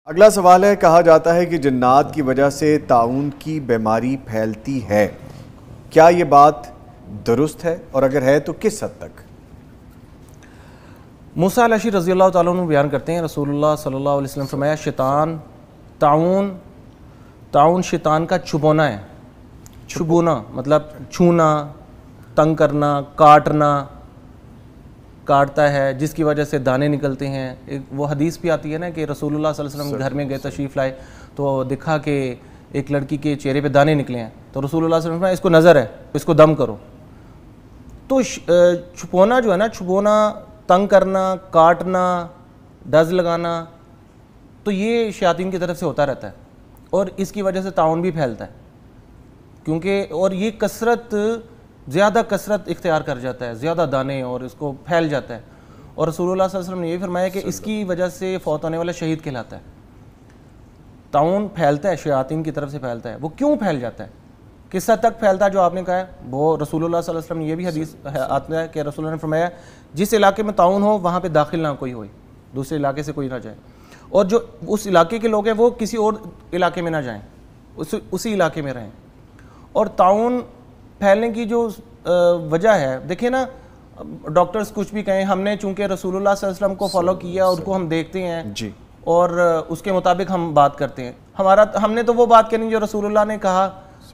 اگلا سوال ہے، کہا جاتا ہے کہ جنات کی وجہ سے طاعون کی بیماری پھیلتی ہے، کیا یہ بات درست ہے اور اگر ہے تو کس حد تک؟ موسیٰ الاشعری رضی اللہ تعالیٰ عنہ بیان کرتے ہیں، رسول اللہ صلی اللہ علیہ وسلم فرمایا شیطان طاعون شیطان کا چبونا ہے۔ چبونا مطلب چھونا، تنگ کرنا، کاٹتا ہے، جس کی وجہ سے دانے نکلتے ہیں۔ وہ حدیث بھی آتی ہے نا کہ رسول اللہ صلی اللہ علیہ وسلم گھر میں گئے، تشریف لائے تو دیکھا کہ ایک لڑکی کے چہرے پہ دانے نکلے ہیں، تو رسول اللہ صلی اللہ علیہ وسلم اس کو نظر ہے، اس کو دم کرو۔ تو چھپونا جو ہے نا، چھپونا، تنگ کرنا، کاٹنا، ڈز لگانا، تو یہ شیاطین کی طرف سے ہوتا رہتا ہے اور اس کی وجہ سے طاعون بھی پھیلتا ہے، کیونکہ اور یہ زیادہ کثرت اختیار کر جاتا ہے، زیادہ دانے، اور اس کو پھیل جاتا ہے۔ اور رسول اللہ صلی اللہ علیہ وسلم نے یہ فرمایا کہ اس کی وجہ سے فوت ہونے والا شہید کہلاتا ہے۔ طاعون پھیلتا ہے، شیاطین کی طرف سے پھیلتا ہے۔ وہ کیوں پھیل جاتا ہے، کس حد تک پھیلتا ہے، جو آپ نے کہا ہے وہ رسول اللہ صلی اللہ علیہ وسلم نے یہ بھی حدیث آتا ہے کہ رسول اللہ نے فرمایا جس علاقے میں طاعون ہو وہاں پہ داخل نہ کوئی ہوئے، دوسرے علاقے سے کوئی نہ جائے، اور جو اس علاقے کے لوگ ہیں وہ کسی اور علاقے میں نہ جائیں، اسی علاقے میں رہیں۔ اور طاعون پھیلنے کی جو وجہ ہے، دیکھیں نا، ڈاکٹرز کچھ بھی کہیں، ہم نے چونکہ رسول اللہ صلی اللہ علیہ وسلم کو فالو کیا اور ان کو ہم دیکھتے ہیں اور اس کے مطابق ہم بات کرتے ہیں، ہم نے تو وہ بات کرنی جو رسول اللہ نے کہا،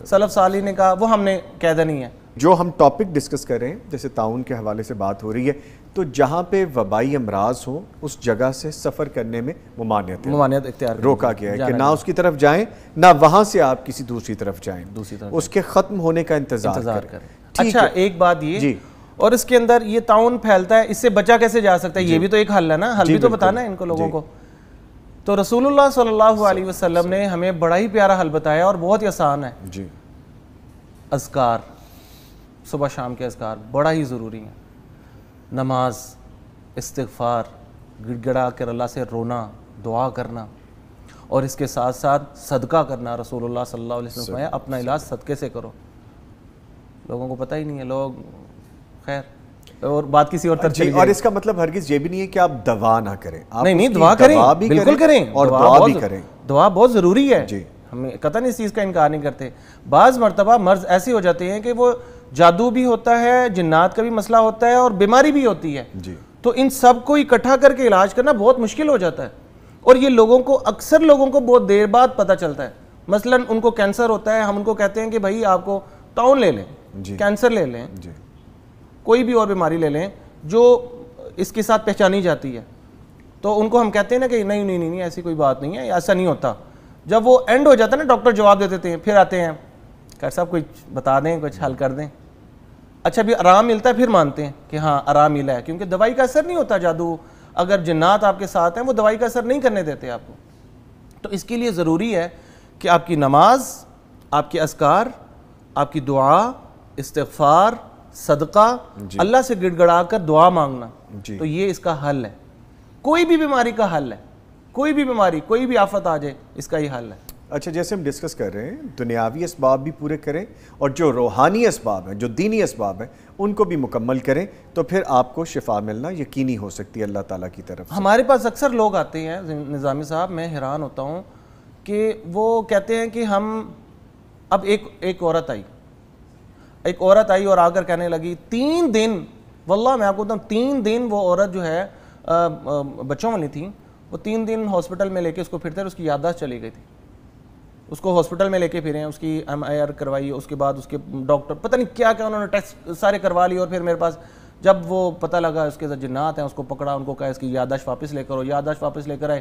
سلف صالح نے کہا، وہ ہم نے کہہ دینی ہے۔ جو ہم ٹاپک ڈسکس کر رہے ہیں، جیسے طاعون کے حوالے سے بات ہو رہی ہے، تو جہاں پہ وبائی امراض ہوں اس جگہ سے سفر کرنے میں ممانعت اختیار روکا گیا ہے کہ نہ اس کی طرف جائیں، نہ وہاں سے آپ کسی دوسری طرف جائیں، اس کے ختم ہونے کا انتظار کریں۔ اچھا، ایک بات یہ، اور اس کے اندر یہ طاعون پھیلتا ہے، اس سے بچا کیسے جا سکتا ہے، یہ بھی تو ایک حل ہے نا، حل بھی تو بتانا ہے ان کو، لوگوں کو۔ تو رسول اللہ صلی اللہ علیہ وسلم نے ہمیں بڑا ہی پیارا حل بتایا اور بہت ہی آسان ہے۔ اذکار، صبح شام کے اذکار بڑا ہی ضروری ہیں۔ نماز، استغفار، گڑ گڑا کر اللہ سے رونا، دعا کرنا، اور اس کے ساتھ ساتھ صدقہ کرنا۔ رسول اللہ صلی اللہ علیہ وسلم نے اپنا علاج صدقے سے کرو، لوگوں کو پتہ ہی نہیں ہے، لوگ خیر اور بات کسی اور طرف چلی جائے۔ اور اس کا مطلب ہرگز یہ بھی نہیں ہے کہ آپ دوا نہ کریں، نہیں، دعا کریں، بالکل کریں، اور دعا بھی کریں، دعا بہت ضروری ہے، ہم قطعاً اس چیز کا انکار نہیں کرتے۔ بعض مرتبہ مرض ایسے ہو جاتے ہیں کہ وہ جادو بھی ہوتا ہے، جنات کا بھی مسئلہ ہوتا ہے، اور بیماری بھی ہوتی ہے، تو ان سب کو اکٹھا کر کے علاج کرنا بہت مشکل ہو جاتا ہے، اور یہ لوگوں کو، اکثر لوگوں کو بہت دیر بعد پتہ چلتا ہے۔ مثلا ان کو کینسر ہوتا ہے، ہم ان کو کہتے ہیں کہ بھائی آپ کو طاعون لے لیں، کینسر لے لیں، کوئی بھی اور بیماری لے لیں جو اس کے ساتھ پہچانی جاتی ہے، تو ان کو ہم کہتے ہیں نا کہ نہیں ایسی کوئی بات نہیں ہے، ایسا نہیں ہوتا۔ جب وہ اینڈ ہو جاتا ہے نا، ڈاکٹر جواب دے دیتے ہیں، پھر آتے ہیں کہ صاحب کچھ بتا دیں، کچھ حل کر دیں۔ اچھا بھی آرام ملتا ہے، پھر مانتے ہیں کہ ہاں آرام ملا ہے، کیونکہ دوائی کا اثر نہیں ہوتا۔ جادو، اگر جنات آپ کے ساتھ ہیں، وہ دوائی کا اثر نہیں کرنے دیتے آپ کو۔ تو اس کے لیے ضروری ہے کہ آپ کی نماز، آپ کے اذکار، آپ کی دعا، استغفار، صدقہ، اللہ سے گڑ گڑا کر دعا مانگنا، تو یہ اس کا حل ہے۔ کوئی بھی بیماری کا حل ہے، کوئی بھی بیماری، کوئی بھی آفت آ جائے، اس کا یہ حل ہے۔ اچھا، جیسے ہم ڈسکس کر رہے ہیں، دنیاوی اسباب بھی پورے کریں اور جو روحانی اسباب ہیں، جو دینی اسباب ہیں، ان کو بھی مکمل کریں، تو پھر آپ کو شفا ملنا یقینی ہو سکتی ہے اللہ تعالیٰ کی طرف سے۔ ہمارے پاس اکثر لوگ آتے ہیں نظامی صاحب، میں حیران ہوتا ہوں کہ وہ کہتے ہیں کہ ہم، اب ایک عورت آئی اور آ کر کہنے لگی 3 دن، واللہ میں آپ کو بتاؤں 3 دن وہ عورت جو ہے بچوں والی تھی، وہ 3 دن ہاسپٹل میں لے کے اس کو پھرتے، اس کی یادداشت چلی گئی تھی، اس کو ہاسپٹل میں لے کے پھرے ہیں، اس کی MIR کروائی، اس کے بعد اس کے ڈاکٹر پتہ نہیں کیا انہوں نے ٹیسٹ سارے کروا لی، اور پھر میرے پاس جب وہ پتہ لگا اس کے ساتھ جنات ہیں، اس کو پکڑا، ان کو کہا اس کی یادداشت واپس لے کر، یادداشت واپس لے کر آئے،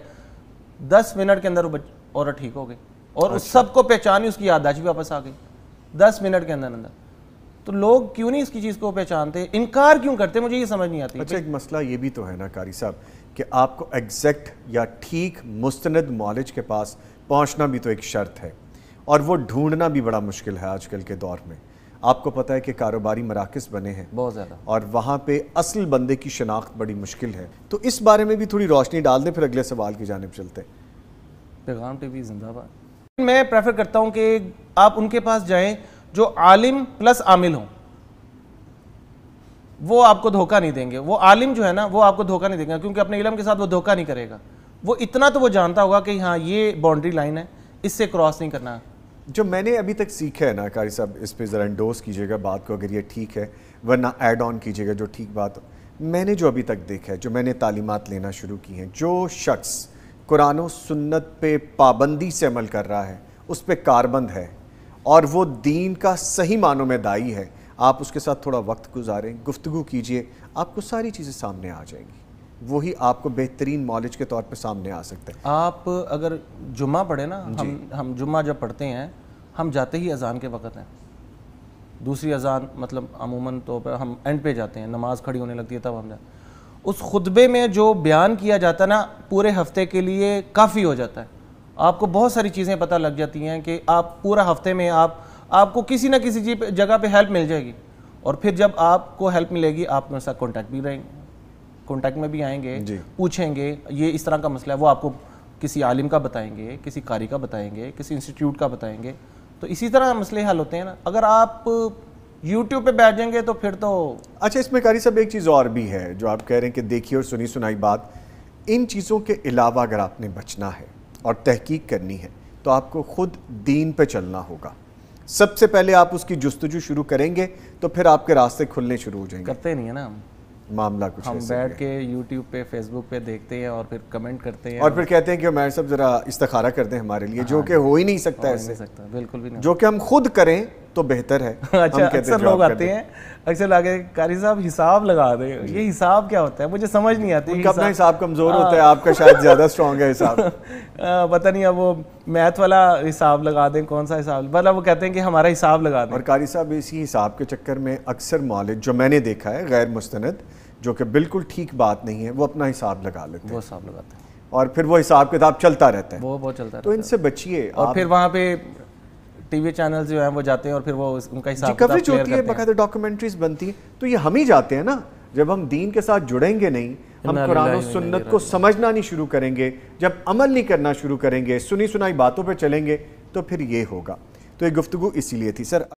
10 منٹ کے اندر وہ عورت ٹھیک ہو گئی، اور اس سب کو پہچانی، اس کی یادداشت بھی واپس آ گئی 10 منٹ کے اندر۔ تو لوگ کیوں نہیں اس کی چیز کو پہچانتے، انکار کیوں کرتے، مجھے یہ سمجھ نہیں آتی۔ اچھا، ایک مسئلہ یہ بھی تو ہے نا قاری صاحب کہ آپ کو ایگزیکٹ یا ٹھیک مستند معالج کے پاس پہنچنا بھی تو ایک شرط ہے، اور وہ ڈھونڈنا بھی بڑا مشکل ہے آج کل کے دور میں۔ آپ کو پتہ ہے کہ کاروباری مراکز بنے ہیں بہت زیادہ، اور وہاں پہ اصل بندے کی شناخت بڑی مشکل ہے، تو اس بارے میں بھی تھوڑی روشنی ڈال دیں، پھر اگلے سوال کی جانب چلتے ہیں۔ پیغام ٹی وی زندہ باد۔ میں پریفر کرتا ہوں کہ آپ ان کے پاس جائیں جو عالم پلس عامل ہوں، وہ آپ کو دھوکہ نہیں دیں گے۔ وہ عالم جو ہے نا، وہ آپ کو دھوکہ نہیں دیں گے، کیونکہ اپنے علم کے ساتھ وہ دھوکہ نہیں کرے گا۔ وہ اتنا تو وہ جانتا ہوگا کہ ہاں یہ باؤنڈری لائن ہے, اس سے کراس نہیں کرنا. جو میں نے ابھی تک سیکھا ہے نا قاری صاحب, اس پہ ذرا انڈوز کیجیے گا بات کو اگر یہ ٹھیک ہے, ورنہ ایڈ آن کیجیے گا جو ٹھیک بات ہو. میں نے جو ابھی تک دیکھا ہے, جو میں نے تعلیمات لینا شروع کی ہیں, جو شخص قرآن و سنت پہ پابندی سے عمل کر رہا ہے, اس پہ کاربند ہے, اور وہ دین کا صحیح معنوں میں داعی ہے, آپ اس کے ساتھ تھوڑا وقت گزاریں, گفتگو کیجئے, آپ کو ساری چیزیں سامنے آ جائیں گی. وہی آپ کو بہترین مالج کے طور پہ سامنے آ سکتا ہے. آپ اگر جمعہ پڑھیں نا, ہم جمعہ جب پڑھتے ہیں, ہم جاتے ہی اذان کے وقت ہیں, دوسری اذان مطلب عموماً طور پر ہم اینڈ پہ جاتے ہیں, نماز کھڑی ہونے لگتی ہے تب ہم جاتے ہیں. اس خطبے میں جو بیان کیا جاتا ہے نا, پورے ہفتے کے لیے کافی ہو جاتا ہے. آپ کو بہت ساری چیزیں پتہ لگ جاتی ہیں کہ آپ پورا ہفتے میں آپ کو کسی نہ کسی جگہ پہ ہیلپ مل جائے گی. اور پھر جب آپ کو ہیلپ ملے گی, آپ میرے ساتھ کانٹیکٹ میں بھی آئیں گے, پوچھیں گے یہ اس طرح کا مسئلہ ہے, وہ آپ کو کسی عالم کا بتائیں گے, کسی قاری کا بتائیں گے, کسی انسٹیٹیوٹ کا بتائیں گے. تو اسی طرح مسئلے حل ہوتے ہیں نا. اگر آپ یوٹیوب پہ بیٹھ جائیں گے تو پھر تو اچھا, اس میں قاری صاحب ایک چیز اور بھی ہے جو آپ کہہ رہے ہیں کہ دیکھیے اور سنی سنائی بات. ان چیزوں کے علاوہ اگر آپ نے بچنا ہے اور تحقیق کرنی ہے تو آپ کو خود دین پہ چلنا ہوگا. سب سے پہلے آپ اس کی جستجو شروع کریں گے تو پھر آپ کے راستے کھلنے شروع ہو جائیں گے. کرتے نہیں ہے نا معاملہ کچھ ہم بیٹھ کے یوٹیوب پہ فیس بک پہ دیکھتے ہیں اور پھر کمنٹ کرتے ہیں اور پھر کہتے ہیں کہ عمیر صاحب ذرا استخارہ کر دیں ہمارے لیے, جو کہ ہو ہی نہیں سکتا ایسے, بالکل بھی نہیں, جو کہ ہم خود کریں تو بہتر ہے. اچھا, اکثر لوگ آتے ہیں, اکثر آگے قاری صاحب حساب لگا دیں, یہ حساب کیا ہوتا ہے مجھے سمجھ نہیں آتی. ان کا اپنا حساب کمزور ہوتا ہے, آپ کا شاید زیادہ اسٹرانگ ہے حساب. پتہ نہیں اب وہ میتھ والا حساب لگا دیں, کون سا حساب, مطلب وہ کہتے ہیں کہ ہمارا حساب لگا دیں. اور قاری صاحب اسی حساب کے چکر میں اکثر مالج جو میں نے دیکھا ہے غیر مستند, جو کہ بالکل ٹھیک بات نہیں ہے, وہ اپنا حساب لگا لیتے ہیں, وہ حساب لگاتے ہیں اور پھر وہ حساب کتاب چلتا رہتا ہے, وہ بہت چلتا ہے. تو ان سے بچیے. اور پھر وہاں پہ ٹی وی چینلز جو ہیں وہ جاتے ہیں اور پھر وہ ان کا حساب کوریج ہوتی ہے, باقاعدہ ڈاکومنٹریز بنتی ہیں, تو یہ ہم ہی جاتے ہیں نا. جب ہم دین کے ساتھ جڑیں گے نہیں, ہم قرآن و سنت کو سمجھنا نہیں شروع کریں گے, جب عمل نہیں کرنا شروع کریں گے, سنی سنائی باتوں پہ چلیں گے, تو پھر یہ ہوگا. تو یہ گفتگو اسی لیے تھی سر.